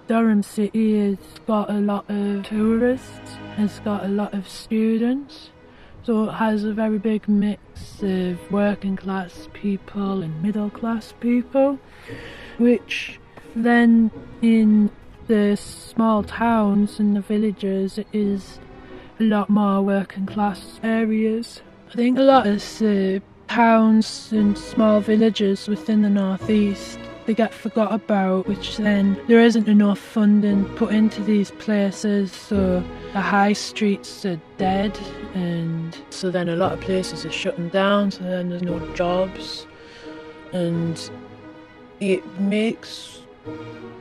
Durham City has got a lot of tourists, it's got a lot of students, so it has a very big mix of working class people and middle class people, which then in the small towns and the villages is a lot more working class areas. I think a lot of towns and small villages within the northeast, they get forgot about, which then there isn't enough funding put into these places, so the high streets are dead, and so then a lot of places are shutting down, so then there's no jobs, and it makes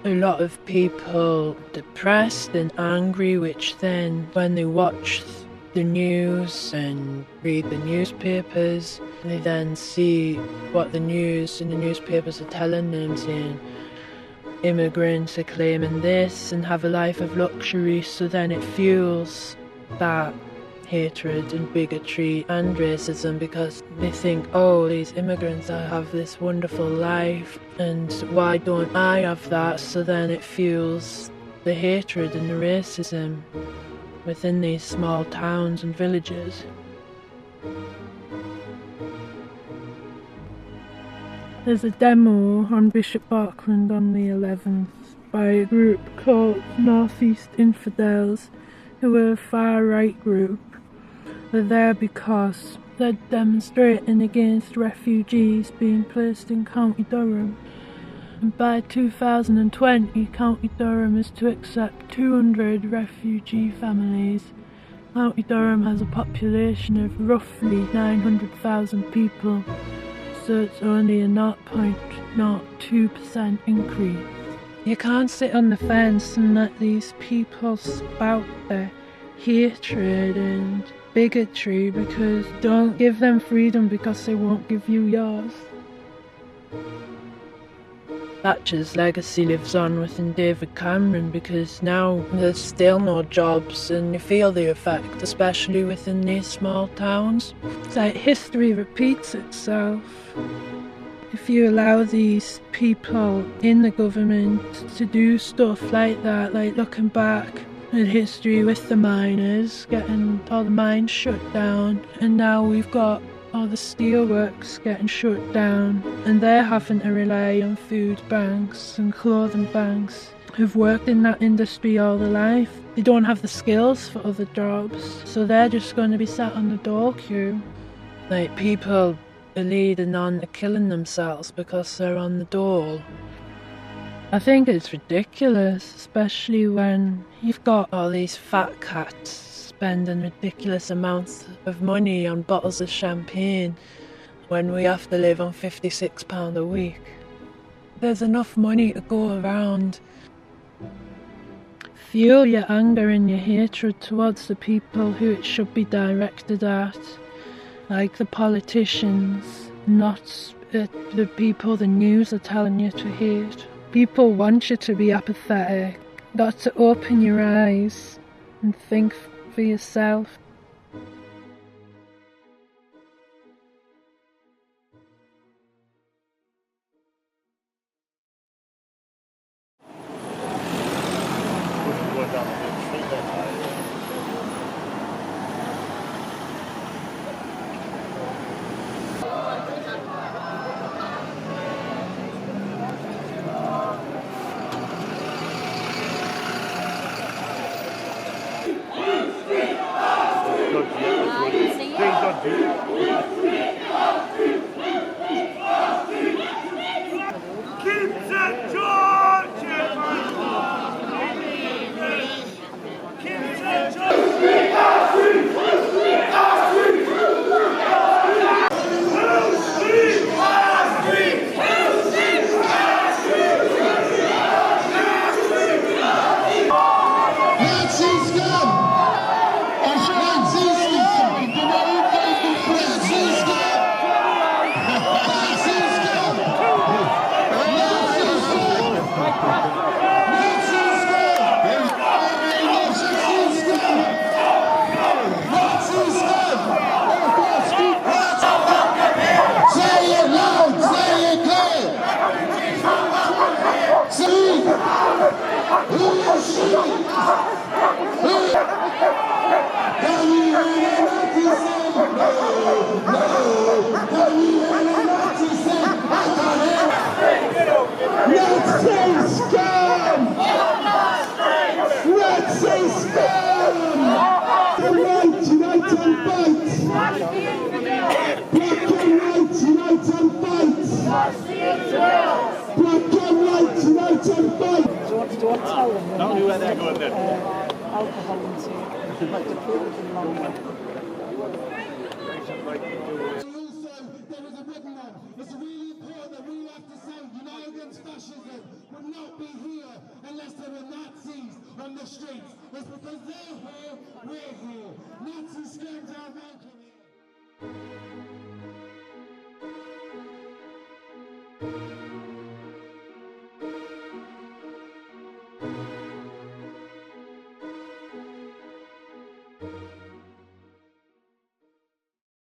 a lot of people depressed and angry, which then when they watch the news and read the newspapers, they then see what the news and the newspapers are telling them, saying immigrants are claiming this and have a life of luxury, so then it fuels that hatred and bigotry and racism, because they think, oh, these immigrants have this wonderful life and why don't I have that? So then it fuels the hatred and the racism within these small towns and villages. There's a demo on Bishop Auckland on the 11th by a group called East Infidels, who are a far-right group. They're there because they're demonstrating against refugees being placed in County Durham. And by 2020, County Durham is to accept 200 refugee families. County Durham has a population of roughly 900,000 people, so it's only a 0.02% increase. You can't sit on the fence and let these people spout their hatred and bigotry, because don't give them freedom because they won't give you yours. Thatcher's legacy lives on within David Cameron, because now there's still no jobs and you feel the effect, especially within these small towns. It's like history repeats itself. If you allow these people in the government to do stuff like that, like looking back in history with the miners, getting all the mines shut down, and now we've got all the steelworks getting shut down, and they're having to rely on food banks and clothing banks who've worked in that industry all their life. They don't have the skills for other jobs, so they're just going to be sat on the dole queue. Like, people are leading on to killing themselves because they're on the dole. I think it's ridiculous, especially when you've got all these fat cats spending ridiculous amounts of money on bottles of champagne when we have to live on £56 a week. There's enough money to go around. Fuel your anger and your hatred towards the people who it should be directed at, like the politicians, not the people the news are telling you to hate. People want you to be apathetic. Got to open your eyes and think for yourself. Tell me where they're going then. Alcohol intake, like the people in London. There is a written on. It's really important that we have to say United Against Fascism would not be here unless there were Nazis on the streets. It's because they're here, we're here. Nazis scams our man.